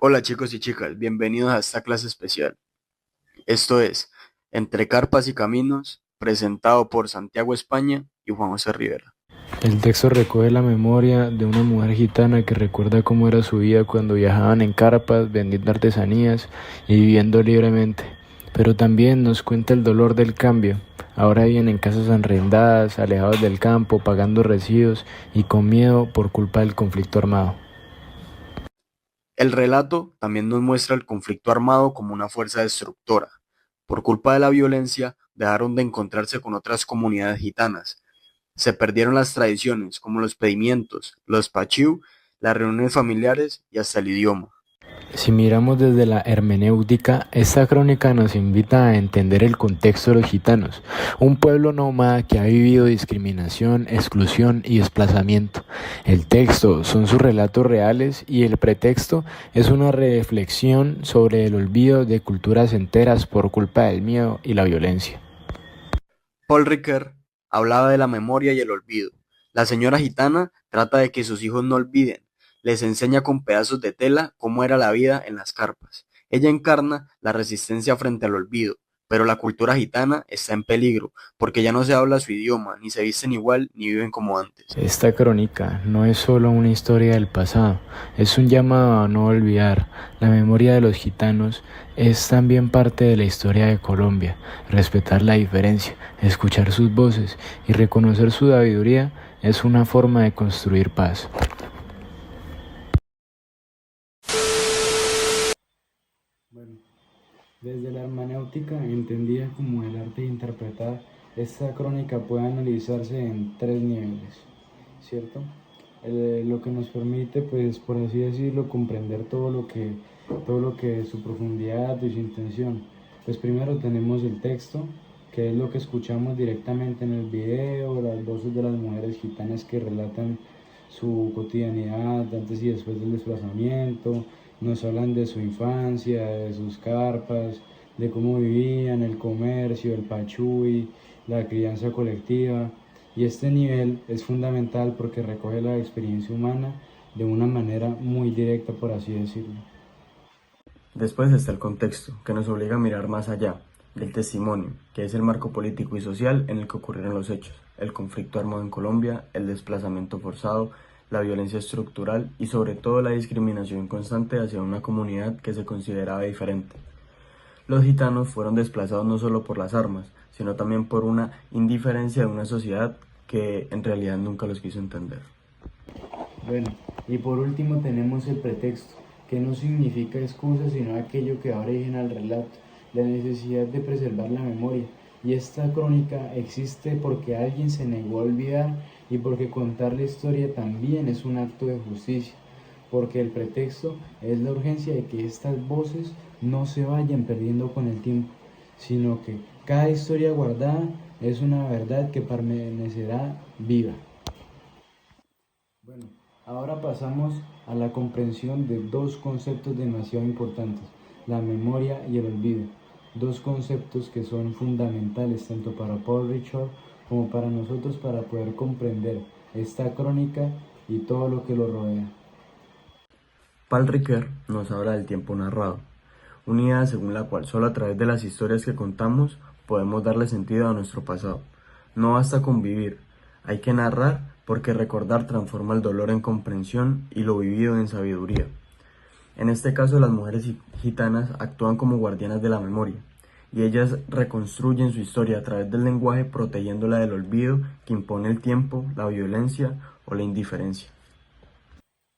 Hola chicos y chicas, bienvenidos a esta clase especial. Esto es Entre Carpas y Caminos, presentado por Santiago España y Juan José Rivera. El texto recoge la memoria de una mujer gitana que recuerda cómo era su vida cuando viajaban en carpas, vendiendo artesanías y viviendo libremente. Pero también nos cuenta el dolor del cambio. Ahora viven en casas arrendadas, alejados del campo, pagando recibos y con miedo por culpa del conflicto armado. El relato también nos muestra el conflicto armado como una fuerza destructora. Por culpa de la violencia, dejaron de encontrarse con otras comunidades gitanas. Se perdieron las tradiciones como los pedimientos, los pachiú, las reuniones familiares y hasta el idioma. Si miramos desde la hermenéutica, esta crónica nos invita a entender el contexto de los gitanos, un pueblo nómada que ha vivido discriminación, exclusión y desplazamiento. El texto son sus relatos reales y el pretexto es una reflexión sobre el olvido de culturas enteras por culpa del miedo y la violencia. Paul Ricoeur hablaba de la memoria y el olvido. La señora gitana trata de que sus hijos no olviden. Les enseña con pedazos de tela cómo era la vida en las carpas. Ella encarna la resistencia frente al olvido, pero la cultura gitana está en peligro, porque ya no se habla su idioma, ni se visten igual, ni viven como antes. Esta crónica no es solo una historia del pasado, es un llamado a no olvidar. La memoria de los gitanos es también parte de la historia de Colombia. Respetar la diferencia, escuchar sus voces y reconocer su sabiduría es una forma de construir paz. Bueno, desde la hermenéutica entendida como el arte de interpretar, esta crónica puede analizarse en tres niveles, ¿cierto? Lo que nos permite, pues, por así decirlo, comprender todo lo que es su profundidad y su intención. Pues primero tenemos el texto, que es lo que escuchamos directamente en el video, las voces de las mujeres gitanas que relatan su cotidianidad antes y después del desplazamiento, nos hablan de su infancia, de sus carpas, de cómo vivían, el comercio, el pachuy, la crianza colectiva. Y este nivel es fundamental porque recoge la experiencia humana de una manera muy directa, por así decirlo. Después está el contexto, que nos obliga a mirar más allá del testimonio, que es el marco político y social en el que ocurrieron los hechos, el conflicto armado en Colombia, el desplazamiento forzado, la violencia estructural y sobre todo la discriminación constante hacia una comunidad que se consideraba diferente. Los gitanos fueron desplazados no solo por las armas, sino también por una indiferencia de una sociedad que en realidad nunca los quiso entender. Bueno, y por último tenemos el pretexto, que no significa excusa, sino aquello que da origen al relato, la necesidad de preservar la memoria. Y esta crónica existe porque alguien se negó a olvidar y porque contar la historia también es un acto de justicia, porque el pretexto es la urgencia de que estas voces no se vayan perdiendo con el tiempo, sino que cada historia guardada es una verdad que permanecerá viva. Bueno, ahora pasamos a la comprensión de dos conceptos demasiado importantes, la memoria y el olvido. Dos conceptos que son fundamentales tanto para Paul Richard como para nosotros para poder comprender esta crónica y todo lo que lo rodea. Paul Ricoeur nos habla del tiempo narrado, una idea según la cual solo a través de las historias que contamos podemos darle sentido a nuestro pasado. No basta con vivir, hay que narrar porque recordar transforma el dolor en comprensión y lo vivido en sabiduría. En este caso, las mujeres gitanas actúan como guardianas de la memoria, y ellas reconstruyen su historia a través del lenguaje protegiéndola del olvido que impone el tiempo, la violencia o la indiferencia.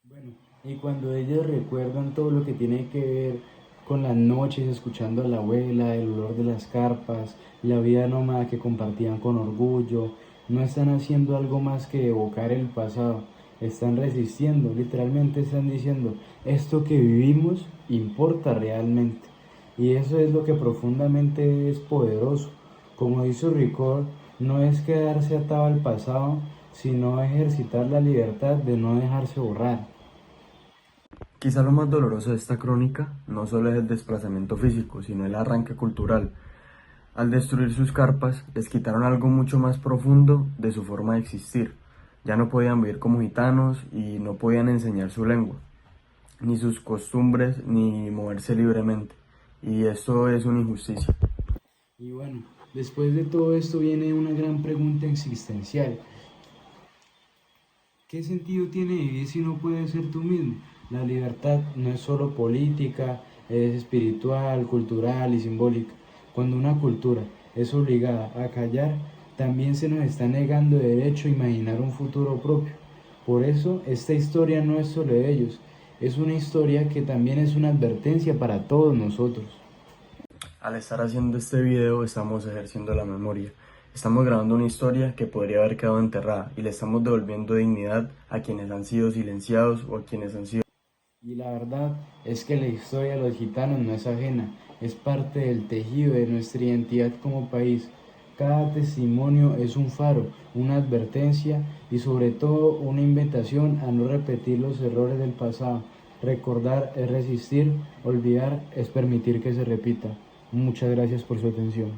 Bueno, y cuando ellas recuerdan todo lo que tiene que ver con las noches, escuchando a la abuela, el olor de las carpas, la vida nómada que compartían con orgullo, no están haciendo algo más que evocar el pasado, están resistiendo, literalmente están diciendo, esto que vivimos importa realmente. Y eso es lo que profundamente es poderoso. Como dice Ricord, no es quedarse atado al pasado, sino ejercitar la libertad de no dejarse borrar. Quizá lo más doloroso de esta crónica no solo es el desplazamiento físico, sino el arranque cultural. Al destruir sus carpas, les quitaron algo mucho más profundo de su forma de existir. Ya no podían vivir como gitanos y no podían enseñar su lengua. ni sus costumbres, ni moverse libremente. Y esto es una injusticia. Y bueno, después de todo esto viene una gran pregunta existencial. ¿Qué sentido tiene vivir si no puedes ser tú mismo? La libertad no es solo política, es espiritual, cultural y simbólica. Cuando una cultura es obligada a callar, también se nos está negando el derecho a imaginar un futuro propio. Por eso, esta historia no es solo de ellos, es una historia que también es una advertencia para todos nosotros. Al estar haciendo este video estamos ejerciendo la memoria. Estamos grabando una historia que podría haber quedado enterrada y le estamos devolviendo dignidad a quienes han sido silenciados o a quienes han sido... Y la verdad es que la historia de los gitanos no es ajena, es parte del tejido de nuestra identidad como país. Cada testimonio es un faro, una advertencia y sobre todo una invitación a no repetir los errores del pasado. Recordar es resistir, olvidar es permitir que se repita. Muchas gracias por su atención.